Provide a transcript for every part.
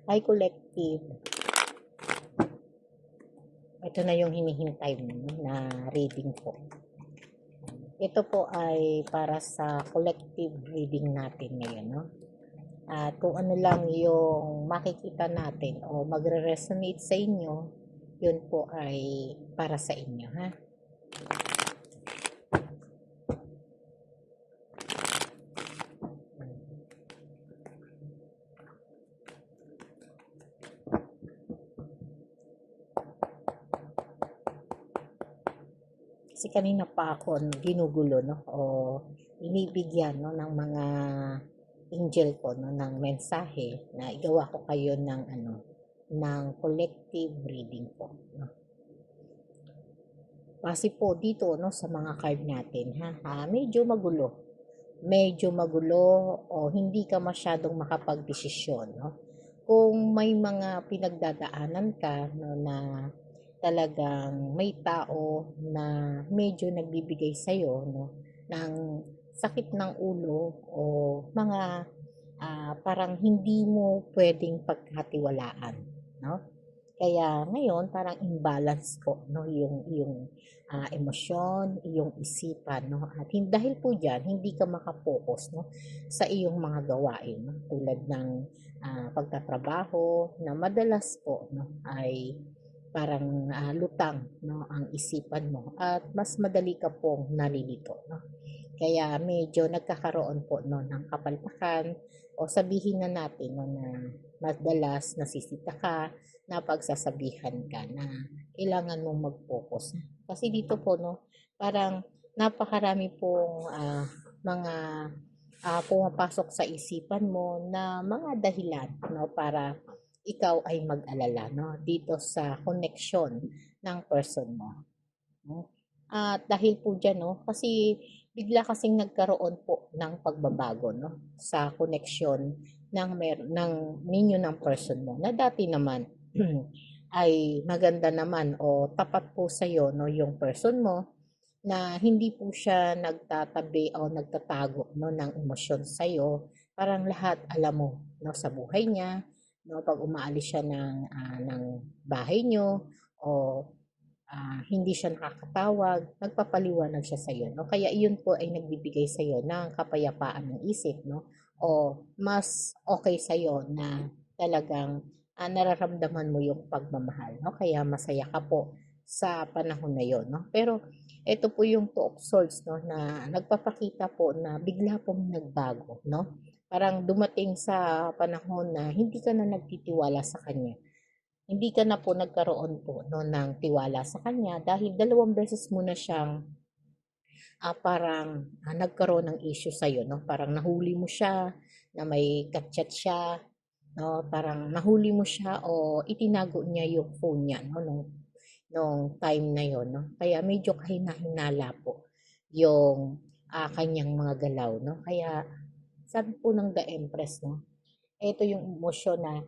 Hi collective, ito na yung hinihintay mo na reading po. Ito po ay para sa collective reading natin ngayon, no? At kung ano lang yung makikita natin o magre-resonate sa inyo, yun po ay para sa inyo, ha? Kasi kanina pa ako ginugulo, no? O inibigyan, no, ng mga angel ko, no, ng mensahe na igawa ko kayo ng ng collective reading po, no? Kasi po dito, no, sa mga card natin, medyo magulo. Medyo magulo o hindi ka masyadong makapagdesisyon, no? Kung may mga pinagdadaanan ka, no, na talagang may tao na medyo nagbibigay sa'yo, no, ng sakit ng ulo o mga parang hindi mo pwedeng pagkatiwalaan, no? Kaya ngayon parang imbalance po, no, yung emosyon, yung isipan, no. At dahil po diyan hindi ka makapokus, no, sa iyong mga gawain, no? Tulad ng pagtatrabaho na madalas po, no, ay parang lutang, no, ang isipan mo at mas madali ka pong nalilito, no. Kaya medyo nagkakaroon po, no, ng kapalpakan o sabihin na natin, no, na madalas nasisita ka, na pagsasabihan ka na kailangan mong mag-focus. Kasi dito po, no, parang napakarami pong mga pumapasok sa isipan mo na mga dahilan, no, para ikaw ay mag-alala, no, dito sa connection ng person mo. No? At dahil po dyan, no, kasi bigla kasing nagkaroon po ng pagbabago, no, sa connection ng ninyo ng person mo na dati naman ay maganda naman o tapat po sa iyo, no, yung person mo na hindi po siya nagtatabi o nagtatago, no, ng emosyon sa iyo. Parang lahat alam mo, no, sa buhay niya, no, pag umaalis siya ng bahay niyo o hindi siya nakakatawag, nagpapaliwanag siya sa iyo, no? Kaya iyon po ay nagbibigay sa iyo ng kapayapaan ng isip, no? O mas okay sa iyo na talagang nararamdaman mo yung pagmamahal, no? Kaya masaya ka po sa panahon na yon, no? Pero ito po yung Two of Swords, no, na nagpapakita po na bigla pong nagbago, no? Parang dumating sa panahon na hindi ka na nagtitiwala sa kanya, hindi ka na po nagkaroon po, no, ng tiwala sa kanya dahil dalawang beses mo na siyang parang nagkaroon ng issue sa'yo, no? Parang nahuli mo siya na may kachat siya, no? Parang nahuli mo siya o itinago niya yung phone niya, no? Nung time na yon, no? Kaya medyo kahina-hinala po yung kanyang mga galaw, no? Kaya sabi po ng The Empress, no, ito yung emosyon na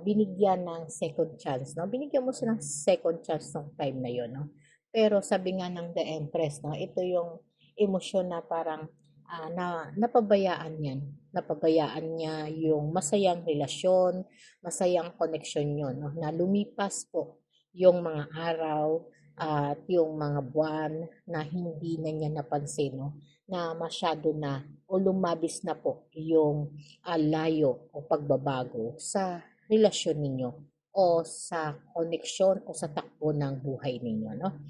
binigyan ng second chance, no? Binigyan mo siya ng second chance ng time na yon, no? Pero sabi nga ng The Empress, no, ito yung emosyon na parang napabayaan yan. Napabayaan niya yung masayang relasyon, masayang connection yon, no? Na lumipas po yung mga araw at yung mga buwan na hindi na niya napansin, no? Na masyado na o lumabis na po yung layo o pagbabago sa relasyon ninyo o sa koneksyon o sa takbo ng buhay ninyo, no?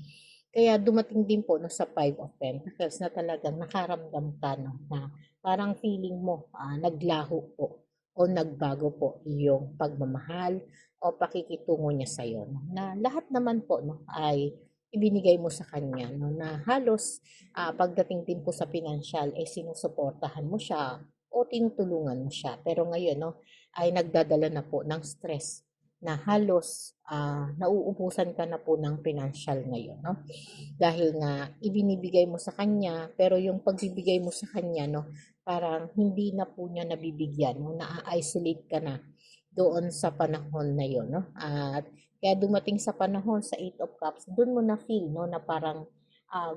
Kaya dumating din po, no, sa Five of Pentacles na talagang nakaramdam ka, no, na parang feeling mo naglaho po o nagbago po yung pagmamahal o pakikitungo niya sa iyo, no? Na lahat naman po, no, ay ibinigay mo sa kanya, no, na halos pagdating din po sa financial eh sinusuportahan mo siya o tinutulungan mo siya. Pero ngayon, no, ay nagdadala na po ng stress na halos nauubusan ka na po ng financial ngayon, no? Dahil nga ibinibigay mo sa kanya, pero yung pagbibigay mo sa kanya, no, parang hindi na po niya nabibigyan, no, na-isolate ka na doon sa panahon na yon, no? At kaya dumating sa panahon sa Eight of Cups, doon mo na feel, no, na parang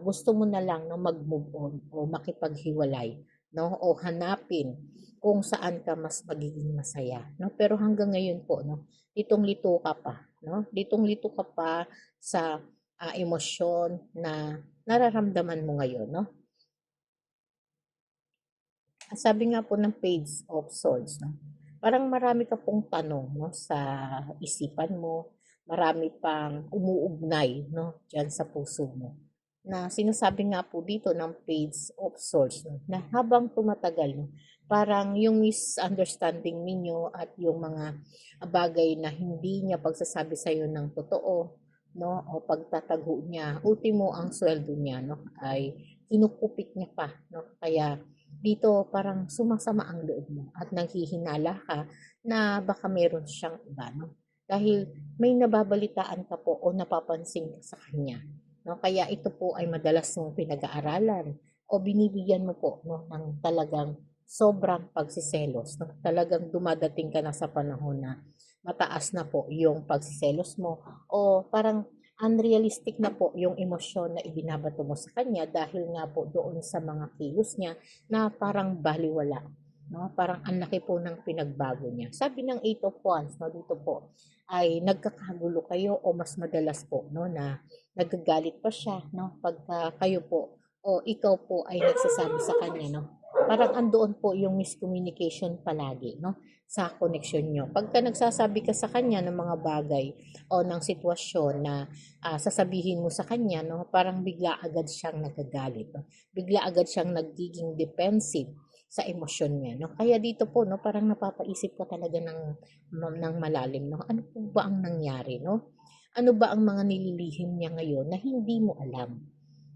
gusto mo na lang, no, mag-move on o makipaghiwalay, no, o hanapin kung saan ka mas magiging masaya, no? Pero hanggang ngayon po, no, litong-lito ka pa, no? Litong-lito ka pa sa emosyon na nararamdaman mo ngayon, no? Sabi nga po ng Page of Swords, no? Parang marami ka pong tanong, no, sa isipan mo, marami pang umuugnay, no, diyan sa puso mo. Na sinasabi nga po dito ng Page of Swords, no, na habang tumatagal, no, parang yung misunderstanding ninyo at yung mga bagay na hindi niya pagsasabi sa iyo ng totoo, no, o pagtatago niya, ultimo ang sweldo niya, no, ay kinukupit niya pa, no. Kaya dito parang sumasama ang loob mo at nanghihinala ka na baka meron siyang iba, no? Dahil may nababalitaan ka po o napapansin ka sa kanya, no? Kaya ito po ay madalas mong pinag-aaralan o binibigyan mo po, no, ng talagang sobrang pagsiselos, no? Talagang dumadating ka na sa panahon na mataas na po yung pagsiselos mo o parang unrealistic na po yung emosyon na ibinabato mo sa kanya dahil nga po doon sa mga kilos niya na parang baliwala, no? Parang ang laki po ng pinagbago niya. Sabi ng Eight of Wands, no, dito po ay nagkakagulo kayo o mas madalas po, no, na nagagalit pa siya, no, pagka kayo po o ikaw po ay nagsasabi sa kanya, no. Parang andoon po yung miscommunication palagi, no, sa connection nyo. Pagka nagsasabi ka sa kanya ng mga bagay o ng sitwasyon na sasabihin mo sa kanya, no, parang bigla agad siyang nagagalit, no? Bigla agad siyang nagiging defensive sa emosyon niya, no? Kaya dito po, no, parang napapaisip ka talaga ng malalim, no? Ano po ba ang nangyari, no? Ano ba ang mga nililihim niya ngayon na hindi mo alam,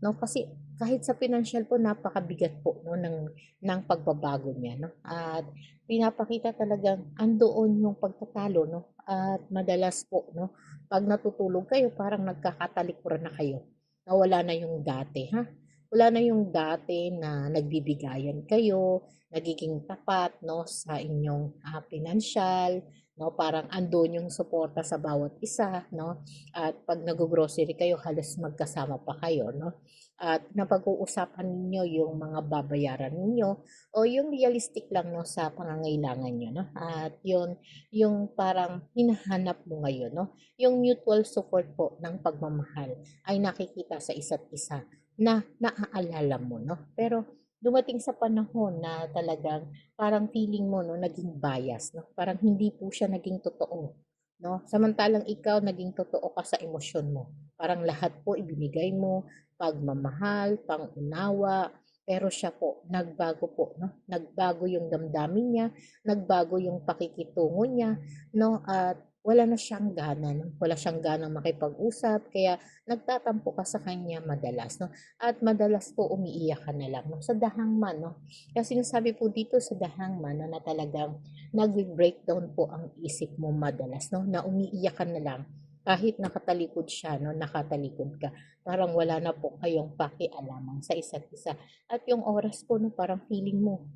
no? Kasi kahit sa financial po napakabigat po, no, ng pagbabago niya, no? At pinapakita talagang andoon yung pagtatalo, no? At madalas po, no, pag natutulog kayo, parang nagkakatalikuran na kayo. Nawala na yung dati, ha? Wala na yung dati na nagbibigayan kayo, nagiging tapat, no, sa inyong pinansyal, no? Parang andun yung suporta sa bawat isa, no? At pag nag-grocery kayo, halos magkasama pa kayo, no? At napag-uusapan ninyo yung mga babayaran ninyo o yung realistic lang, no, sa pangangailangan niyo, no? At yun yung parang hinahanap mo ngayon, no? Yung mutual support po ng pagmamahal ay nakikita sa isa't isa na naaalala mo, no? Pero dumating sa panahon na talagang parang feeling mo, no, naging bias, no? Parang hindi po siya naging totoo, no? Samantalang ikaw naging totoo ka sa emosyon mo. Parang lahat po ibinigay mo, pagmamahal, pangunawa, pero siya po, nagbago po, no? Nagbago yung damdamin niya, nagbago yung pakikitungo niya, no? At wala na siyang gana, no? Wala siyang ganang makipag-usap, kaya nagtatampo ka sa kanya madalas, no? At madalas po umiiyak ka na lang, no? Sa dahangman, no? Kasi sinasabi po dito sa dahangman, no, na talagang nag-breakdown po ang isip mo madalas, no? Na umiiyak ka na lang kahit nakatalikod siya, no, nakatalikod ka. Parang wala na po kayong pakialaman sa isa't isa. At yung oras po, no, parang feeling mo,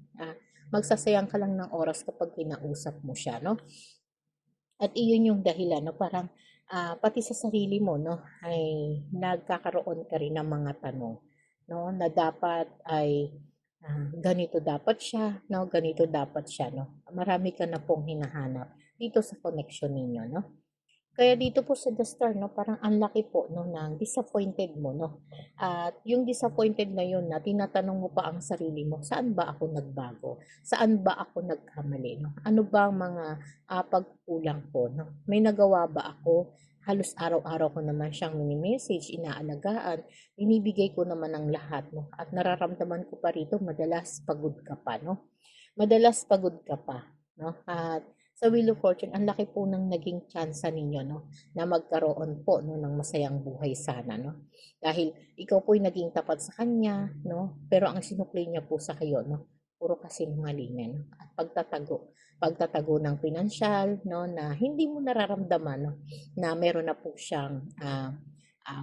magsasayang ka lang ng oras kapag kinausap mo siya, no? At iyon yung dahilan, no, parang pati sa sarili mo, no, ay nagkakaroon ka rin ng mga tanong, no, na dapat ay ganito dapat siya, no, ganito dapat siya, no. Marami ka na pong hinahanap dito sa connection ninyo, no. Kaya dito po sa The Star, no, parang ang laki po, no, ng disappointed mo, no. At yung disappointed na yun na tinatanong mo pa ang sarili mo, saan ba ako nagbago? Saan ba ako nagkamali, no? Ano ba ang mga pagkulang ko, no? May nagawa ba ako? Halos araw-araw ko naman siyang mini-message, inaalagaan, binibigay ko naman ang lahat, no? At nararamdaman ko pa rito, madalas pagod ka pa, no? Madalas pagod ka pa, no? At sa Wheel of Fortune, ang laki po ng naging tsansa ninyo, no, na magkaroon po, no, ng masayang buhay sana, no. Dahil ikaw po ay naging tapat sa kanya, no, pero ang sinukli niya po sa kayo, no, puro kasinungalingan, no, at pagtatago ng pinansyal, no, na hindi mo nararamdaman, no, na meron na po siyang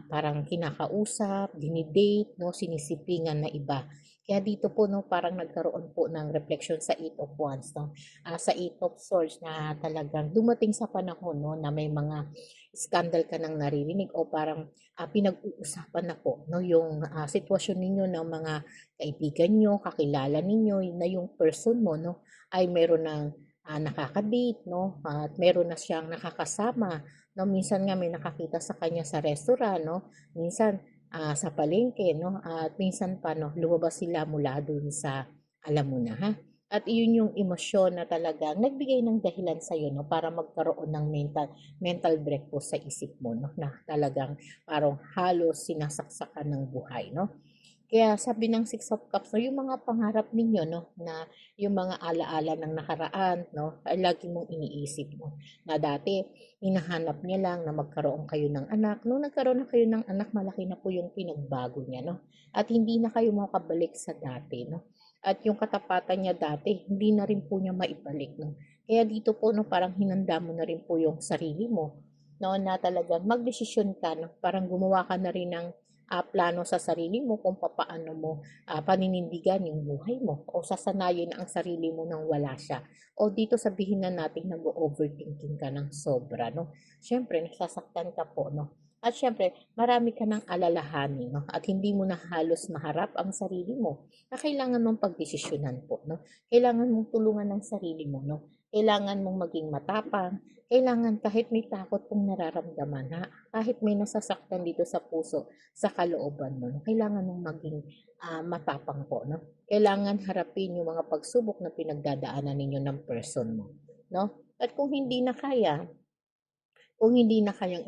parang kinakausap, dinidate, no, sinisipingan na iba. Kaya dito po, no, parang nagkaroon po ng reflection sa Eight of Wands, no? Sa Eight of Swords na talagang dumating sa panahon, no, na may mga scandal ka nang naririnig o parang pinag-uusapan na po, no, yung sitwasyon ninyo ng mga kaibigan nyo, kakilala ninyo, na yung person mo, no, ay meron ng nakaka-date, no, at meron na siyang nakakasama, no, minsan nga may nakakita sa kanya sa restaurant, no, minsan sa palengke, no, at minsan pa, no, lumabas sila mula dun sa, alam mo na, ha, at iyon yung emosyon na talagang nagbigay ng dahilan sa'yo, no, para magkaroon ng mental break po sa isip mo, no, na talagang parang halos sinasaksakan ng buhay, no. Kaya sabi ng Six of Cups, no, yung mga pangarap ninyo, no, na yung mga alaala ng nakaraan, no, ay lagi mong iniisip mo. Na dati, hinahanap niya lang na magkaroon kayo ng anak. Nung nagkaroon na kayo ng anak, malaki na po yung pinagbago niya, no. At hindi na kayo makabalik sa dati, no. At yung katapatan niya dati, hindi na rin po niya maibalik, no. Kaya dito po, no, parang hinanda mo na rin po yung sarili mo, no, na talagang magdesisyon ka, no, parang gumawa ka na rin ng plano sa sarili mo kung papaano mo paninindigan yung buhay mo o sasanayin ang sarili mo nang wala siya. O dito sabihin na natin nag-overthinking ka ng sobra, no? Siyempre, nasasaktan ka po, no? At siyempre, marami ka ng alalahanin, no? At hindi mo na halos maharap ang sarili mo na kailangan mong pagdesisyonan po, no? Kailangan mong tulungan ng sarili mo, no? Kailangan mong maging matapang, kailangan kahit may takot kong nararamdaman, ha? Kahit may nasasaktan dito sa puso, sa kalooban mo, no? Kailangan mong maging matapang po, no? Kailangan harapin yung mga pagsubok na pinagdadaanan ninyo ng person mo, no? At kung hindi na kayang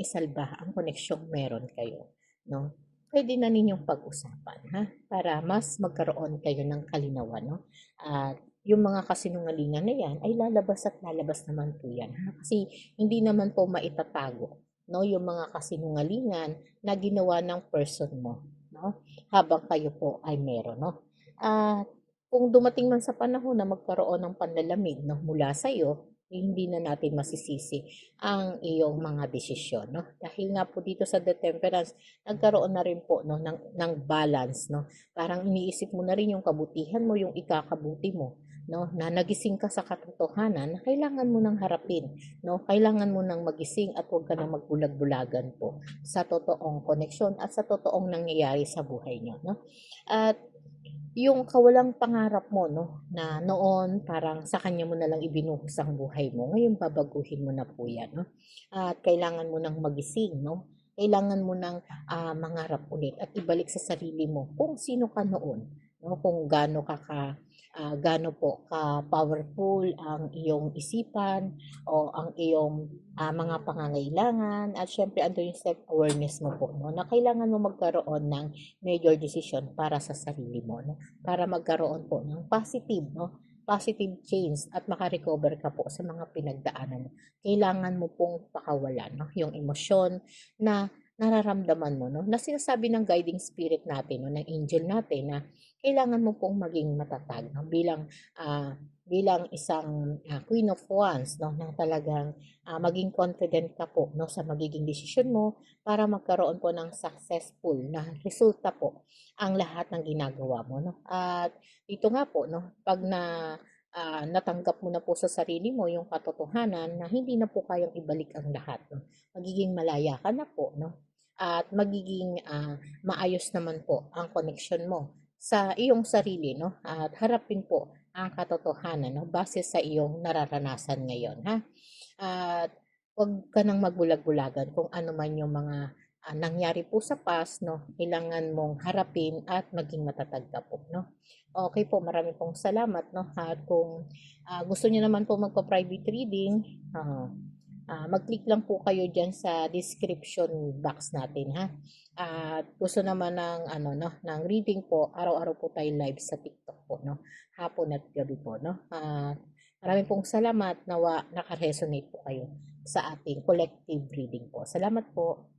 isalba ang koneksyong meron kayo, no? Pwede na ninyong pag-usapan, ha? Para mas magkaroon kayo ng kalinawan, no? At yung mga kasinungalingan na yan ay lalabas at lalabas naman po yan, ha? Kasi hindi naman po maitatago, no, yung mga kasinungalingan na ginawa ng person mo, no, habang kayo po ay meron, no. At kung dumating man sa panahon na magkaroon ng panlalamig, no, mula sa iyo, hindi na natin masisisi ang iyong mga desisyon, no. Dahil nga po dito sa The Temperance, nagkaroon na rin po, no, ng balance, no. Parang iniisip mo na rin yung kabutihan mo, yung ikakabuti mo, no, na nagising ka sa katotohanan na kailangan mo nang harapin, no, kailangan mo nang magising at huwag ka nang magbulag-bulagan po sa totoong koneksyon at sa totoong nangyayari sa buhay niyo, no. At yung kawalang pangarap mo, no, na noon parang sa kanya mo na lang ibinuhos ang buhay mo, ngayon babaguhin mo na po yan, no. At kailangan mo nang magising, no. Kailangan mo nang mangarap ulit at ibalik sa sarili mo kung sino ka noon, no, kung gaano po ka-powerful ang iyong isipan o ang iyong mga pangangailangan at syempre ando yung self-awareness mo po, no, na kailangan mo magkaroon ng major decision para sa sarili mo, no, para magkaroon po ng positive, no, positive change at makarecover ka po sa mga pinagdaanan mo. Kailangan mo pong pakawalan, no, yung emosyon na nararamdaman mo, no, na sinasabi ng guiding spirit natin, no, ng angel natin na kailangan mo pong maging matatag, no, bilang isang Queen of Wands, no, na talagang maging confident ka po, no, sa magiging desisyon mo para magkaroon po ng successful na resulta po ang lahat ng ginagawa mo, no. At dito nga po, no, pag natanggap mo na po sa sarili mo yung katotohanan na hindi na po kayang ibalik ang lahat, no. Magiging malaya ka na po, no. At magiging maayos naman po ang connection mo sa iyong sarili, no? At harapin po ang katotohanan, no? Base sa iyong nararanasan ngayon, ha? At huwag ka nang magbulag-bulagan kung ano man yung mga nangyari po sa past, no? Kailangan mong harapin at maging matatag ka po, no? Okay po, marami pong salamat, no? At kung gusto niyo naman po magpa-private reading, mag-click lang po kayo diyan sa description box natin, ha. At gusto naman ng ano, no, ng reading po, araw-araw po tayo live sa TikTok po, no. Hapon at gabi po, no. Maraming pong salamat, nawa naka-resonate po kayo sa ating collective reading po. Salamat po.